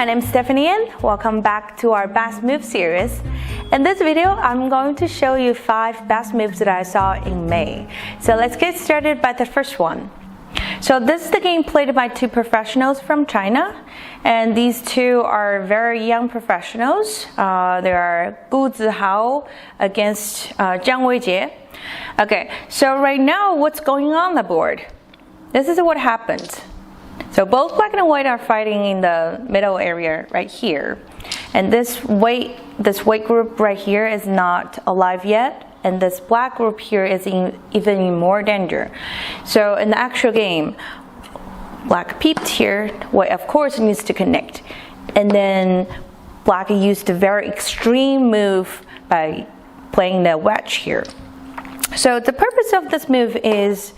name is Stephanie Yin. Welcome back to our best move series. In this video, I'm going to show you 5 best moves that I saw in May. So let's get started by the first one. So this is the game played by 2 professionals from China, and these 2 are very young professionals. They are Gu Zihao against Zhang Weijie. Okay, so right now what's going on the board? This is what happened. So both black and white are fighting in the middle area right here, and this white group right here is not alive yet, and this black group here is even in more danger. So in the actual game, black peeped here. White of course needs to connect, and then black used a very extreme move by playing the wedge here. So the purpose of this move is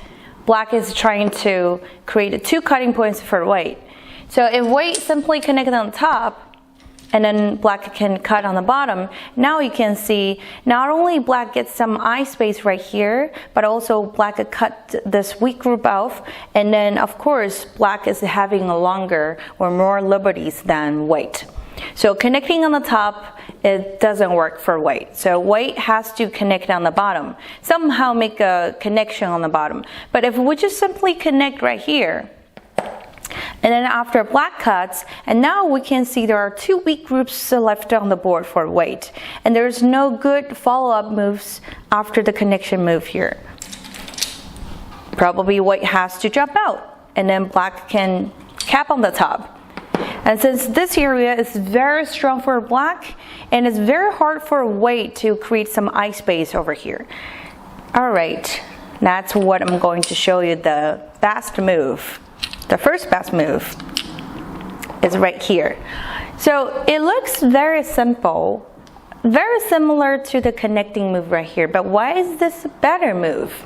black is trying to create 2 cutting points for white. So if white simply connected on top, and then black can cut on the bottom, now you can see not only black gets some eye space right here, but also black could cut this weak group off, and then of course black is having a longer or more liberties than white. So connecting on the top, it doesn't work for white. So white has to connect on the bottom, somehow make a connection on the bottom. But if we just simply connect right here, and then after black cuts, and now we can see there are 2 weak groups left on the board for white, and there's no good follow-up moves after the connection move here. Probably white has to jump out, and then black can cap on the top. And since this area is very strong for black, and it's very hard for white to create some eye space over here. Alright, that's what I'm going to show you the best move. The first best move is right here. So it looks very simple, very similar to the connecting move right here, but why is this a better move?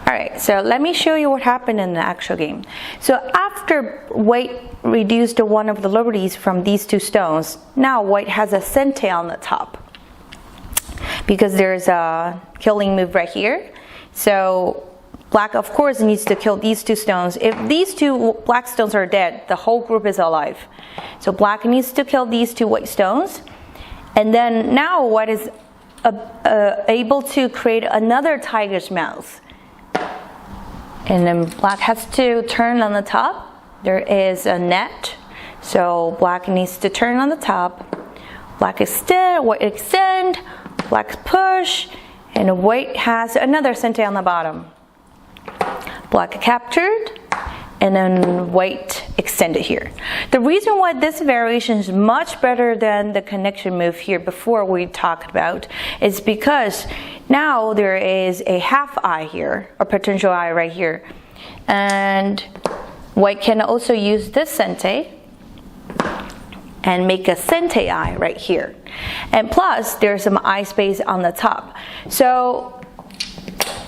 Alright, so let me show you what happened in the actual game. So after white reduced one of the liberties from these 2 stones, now white has a sente on the top, because there's a killing move right here. So black of course needs to kill these 2 stones. If these 2 black stones are dead, the whole group is alive. So black needs to kill these 2 white stones, and then now white is able to create another tiger's mouth. And then black has to turn on the top. There is a net, so black needs to turn on the top. Black extend, white extend, black push, and white has another sente on the bottom. Black captured, and then white extended here. The reason why this variation is much better than the connection move here before we talked about is because now there is a half eye here, a potential eye right here, and white can also use this sente and make a sente eye right here, and plus there's some eye space on the top. So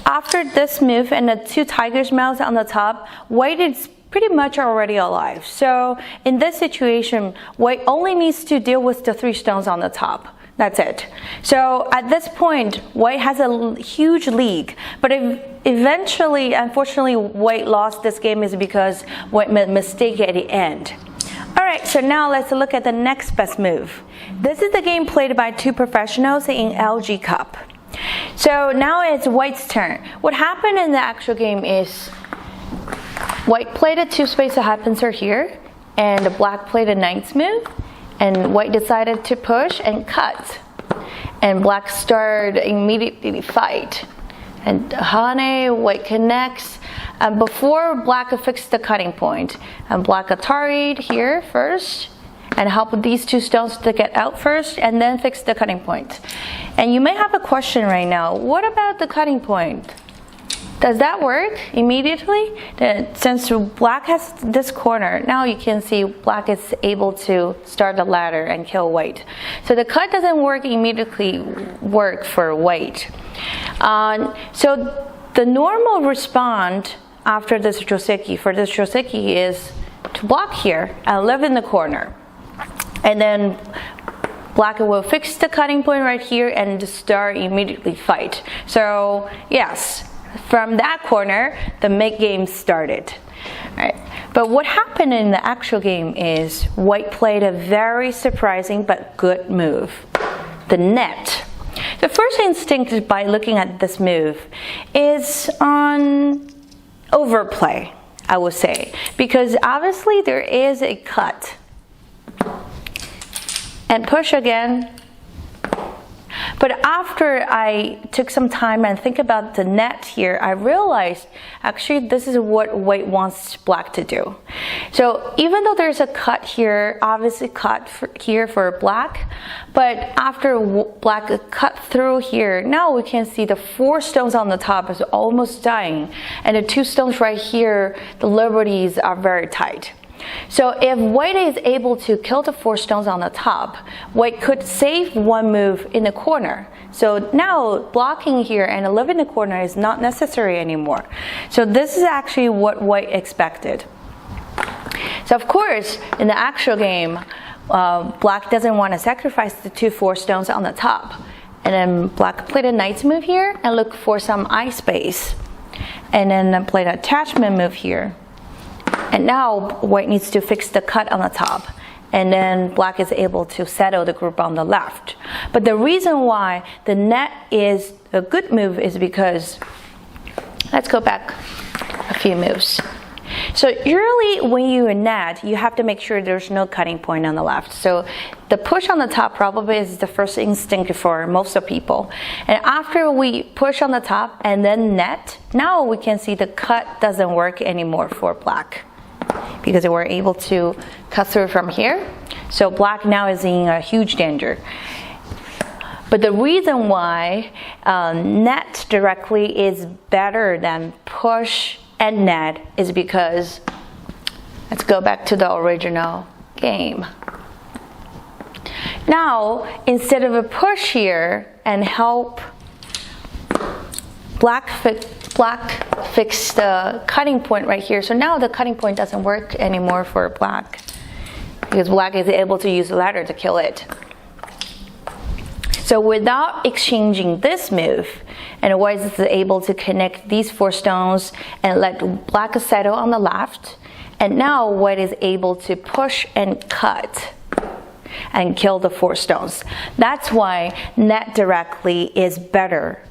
after this move and the 2 tigers' mouths on the top, white is pretty much already alive. So in this situation, white only needs to deal with the 3 stones on the top. That's it. So at this point, white has a huge lead. But if eventually, unfortunately, white lost this game is because white made a mistake at the end. Alright, so now let's look at the next best move. This is the game played by 2 professionals in NYIG Cup. So now it's white's turn. What happened in the actual game is white played a 2 space of high pincer here, and the black played a knight's move, and white decided to push and cut, and black started immediately fight. And Hane, white connects, and before black fixed the cutting point, and black Atari'd here first, and help these 2 stones to get out first, and then fix the cutting point. And you may have a question right now, what about the cutting point? Does that work immediately? Since black has this corner, now you can see black is able to start the ladder and kill white. So the cut doesn't immediately work for white. So the normal response after this joseki, for this joseki, is to block here and live in the corner. And then black will fix the cutting point right here and start immediately fight. So yes, from that corner, the mid game started. All right. But what happened in the actual game is white played a very surprising but good move, the net. The first instinct by looking at this move is on overplay, I would say, because obviously there is a cut. And push again. But after I took some time and think about the net here, I realized actually this is what white wants black to do. So even though there's a cut here, obviously cut here for black, but after black cut through here, now we can see the 4 stones on the top is almost dying, and the 2 stones right here, the liberties are very tight. So if white is able to kill the 4 stones on the top, white could save 1 move in the corner. So now blocking here and living in the corner is not necessary anymore. So this is actually what white expected. So of course, in the actual game, black doesn't want to sacrifice the 2 4 stones on the top. And then black played a knight's move here and look for some eye space. And then played an attachment move here. And now white needs to fix the cut on the top, and then black is able to settle the group on the left. But the reason why the net is a good move is because, let's go back a few moves. So usually when you net, you have to make sure there's no cutting point on the left. So the push on the top probably is the first instinct for most of people. And after we push on the top and then net, now we can see the cut doesn't work anymore for black, because we're able to cut through from here. So black now is in a huge danger. But the reason why net directly is better than push and net is because, let's go back to the original game. Now, instead of a push here and help black fix the cutting point right here. So now the cutting point doesn't work anymore for black, because black is able to use the ladder to kill it. So without exchanging this move, and white is able to connect these 4 stones and let black settle on the left, and now white is able to push and cut and kill the 4 stones. That's why net directly is better.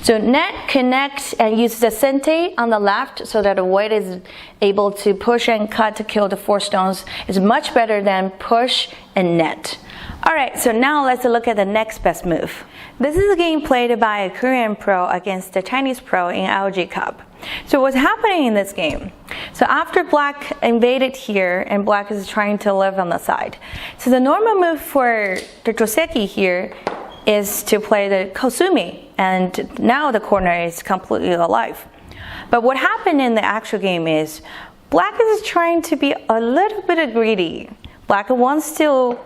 So net connects and uses the sente on the left so that the white is able to push and cut to kill the 4 stones is much better than push and net. Alright, so now let's look at the next best move. This is a game played by a Korean pro against a Chinese pro in NYIG Cup. So what's happening in this game? So after black invaded here and black is trying to live on the side. So the normal move for the joseki here is to play the kosumi, and now the corner is completely alive. But what happened in the actual game is black is trying to be a little bit greedy. Black wants to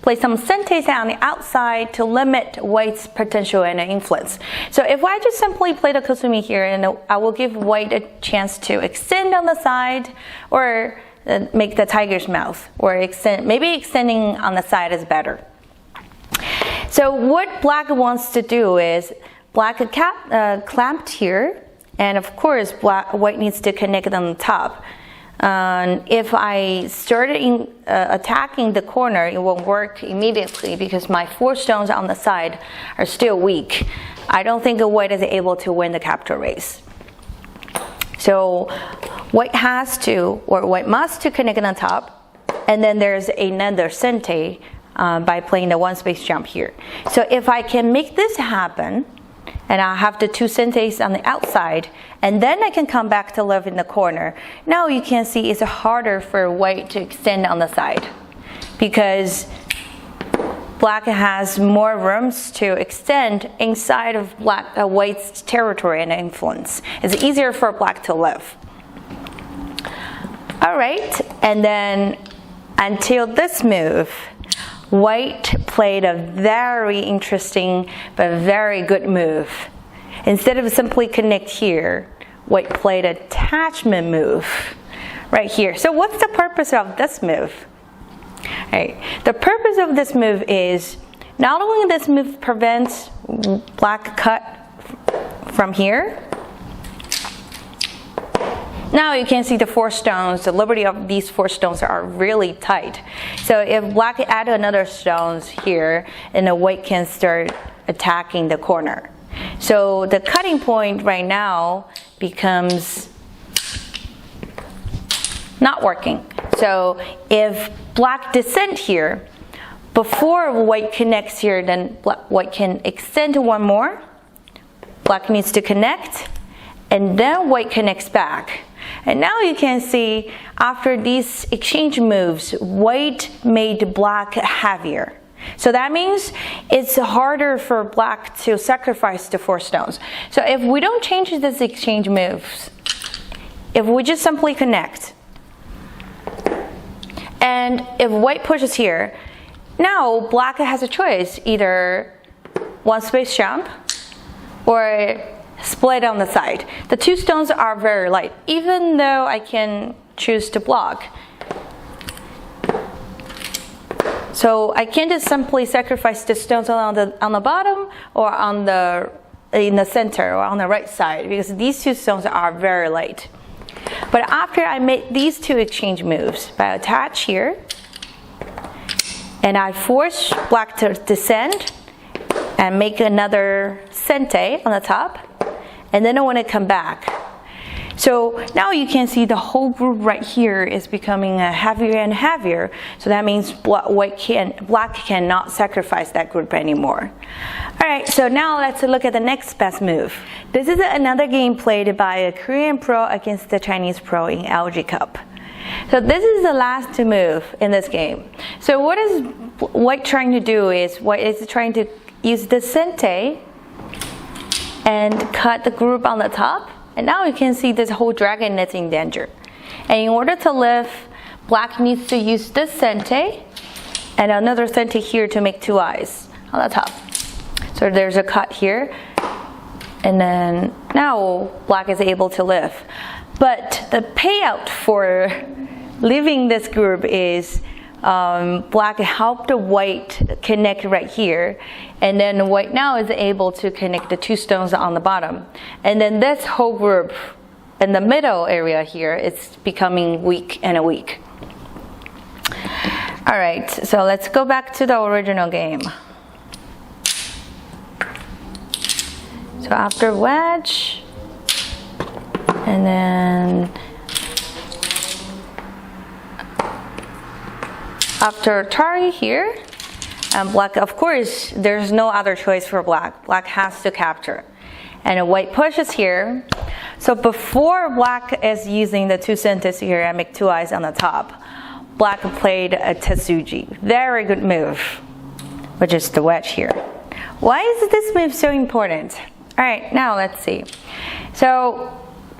play some sentes on the outside to limit white's potential and influence. So if I just simply play the kosumi here, and I will give white a chance to extend on the side, or make the tiger's mouth, or maybe extending on the side is better. So what black wants to do is black clamped here, and of course white needs to connect on the top. If I started attacking the corner, it won't work immediately because my 4 stones on the side are still weak. I don't think white is able to win the capital race. So white must to connect on top, and then there's another sente by playing the 1 space jump here. So if I can make this happen, and I have the 2 sentes on the outside, and then I can come back to live in the corner. Now you can see it's harder for white to extend on the side, because black has more rooms to extend inside of white's territory and influence. It's easier for black to live. Alright, and then until this move, white played a very interesting but very good move. Instead of simply connect here, white played an attachment move right here. So what's the purpose of this move? Right. The purpose of this move is not only this move prevents black cut from here, Now you can see the 4 stones, the liberty of these 4 stones are really tight. So if black add another stones here, and the white can start attacking the corner. So the cutting point right now becomes not working. So if black descend here, before white connects here, then white can extend one more. Black needs to connect, and then white connects back. And now you can see after these exchange moves, white made black heavier. So that means it's harder for black to sacrifice the 4 stones. So if we don't change this exchange moves, if we just simply connect, and if white pushes here, now black has a choice, either 1 space jump or split on the side. The 2 stones are very light, even though I can choose to block. So I can just simply sacrifice the stones on the bottom or in the center or on the right side, because these 2 stones are very light. But after I made these 2 exchange moves, I attach here and I force black to descend and make another sente on the top, and then I want to come back. So now you can see the whole group right here is becoming heavier and heavier. So that means black cannot sacrifice that group anymore. All right, so now let's look at the next best move. This is another game played by a Korean pro against the Chinese pro in NYIG Cup. So this is the last move in this game. So what is white trying to do is white is trying to use the sente and cut the group on the top. And now you can see this whole dragon is in danger. And in order to live, black needs to use this sente and another sente here to make 2 eyes on the top. So there's a cut here. And then now black is able to live. But the payout for leaving this group is black helped the white connect right here, and then white now is able to connect the 2 stones on the bottom, and then this whole group in the middle area here is becoming weak and weak. All right, so let's go back to the original game. So after wedge, and then after Atari here, and black, of course, there's no other choice for black. Black has to capture. And white pushes here. So before black is using the 2 sentes here and make 2 eyes on the top, black played a Tetsuji. Very good move, which is the wedge here. Why is this move so important? All right, now let's see. So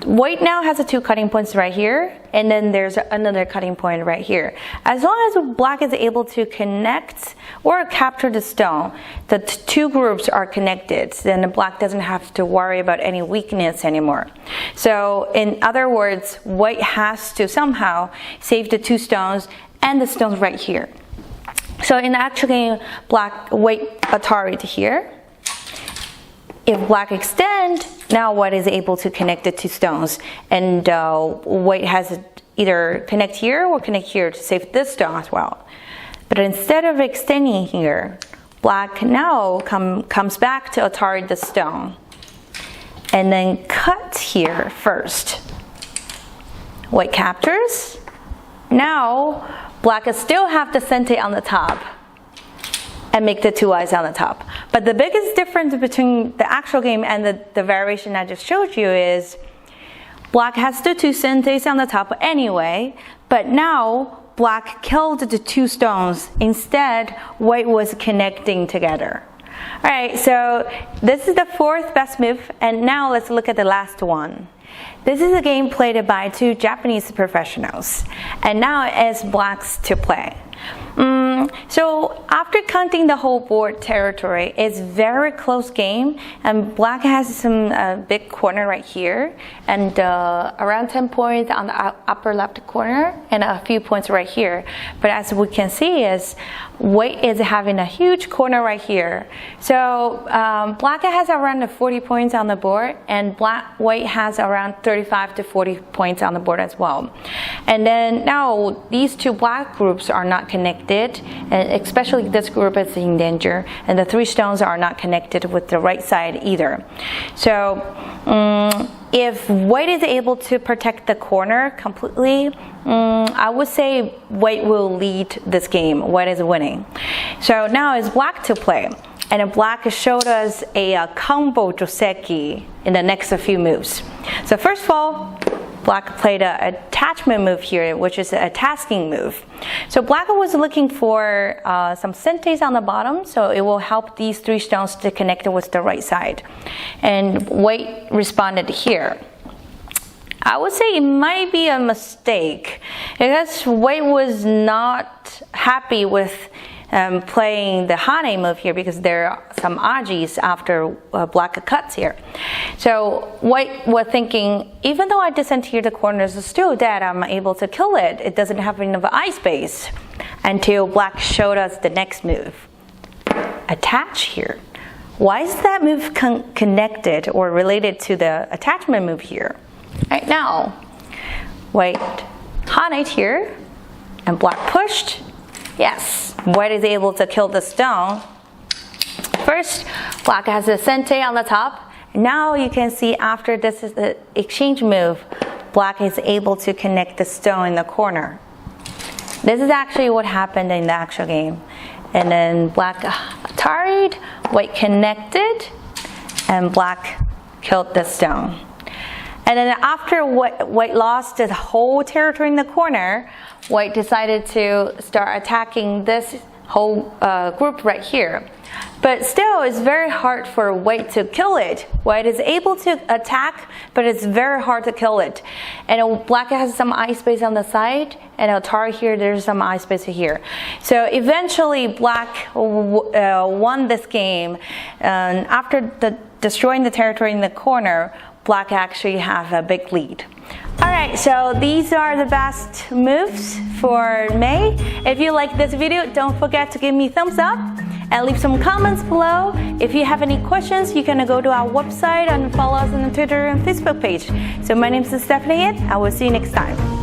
white now has the 2 cutting points right here, and then there's another cutting point right here. As long as black is able to connect or capture the stone, the 2 groups are connected, then the black doesn't have to worry about any weakness anymore. So in other words, white has to somehow save the 2 stones and the stones right here. So in the actual game, white Atari to here. If black extend, now white is able to connect the 2 stones, and white has to either connect here or connect here to save this stone as well. But instead of extending here, black now comes back to Atari the stone and then cut here first. White captures. Now black still have the sente on the top and make the 2 eyes on the top. But the biggest difference between the actual game and the variation I just showed you is black has the 2 sentes on the top anyway, but now black killed the 2 stones. Instead, white was connecting together. All right, so this is the 4th best move, and now let's look at the last one. This is a game played by 2 Japanese professionals, and now it's black's to play. So after counting the whole board territory, it's very close game, and black has some big corner right here, and around 10 points on the upper left corner, and a few points right here. But as we can see, is white is having a huge corner right here. So black has around 40 points on the board, and white has around 35 to 40 points on the board as well. And then now these two black groups are not connected, and especially this group is in danger, and the 3 stones are not connected with the right side either. So if white is able to protect the corner completely, I would say white will lead this game. White is winning. So now it's black to play, and black showed us a combo joseki in the next few moves. So first of all, black played an attachment move here, which is a tasking move. So black was looking for some sentes on the bottom, so it will help these 3 stones to connect with the right side. And white responded here. I would say it might be a mistake, because white was not happy with playing the Hane move here, because there are some ajis after black cuts here. So white was thinking, even though I disenter the corners, it's still dead, I'm able to kill it. It doesn't have enough eye space. Until black showed us the next move. Attach here. Why is that move connected or related to the attachment move here? Right now, white Hane here, and black pushed. Yes, white is able to kill the stone. First, black has a sente on the top. Now you can see after this is the exchange move, black is able to connect the stone in the corner. This is actually what happened in the actual game. And then black ataried, white connected, and black killed the stone. And then after white lost the whole territory in the corner, white decided to start attacking this whole group right here. But still, it's very hard for white to kill it. White is able to attack, but it's very hard to kill it. And black has some eye space on the side, and Atari here, there's some eye space here. So eventually, black won this game. And after destroying the territory in the corner, black actually have a big lead. Alright, so these are the best moves for May. If you like this video, don't forget to give me a thumbs up and leave some comments below. If you have any questions, you can go to our website and follow us on the Twitter and Facebook page. So my name is Stephanie Yin. I will see you next time.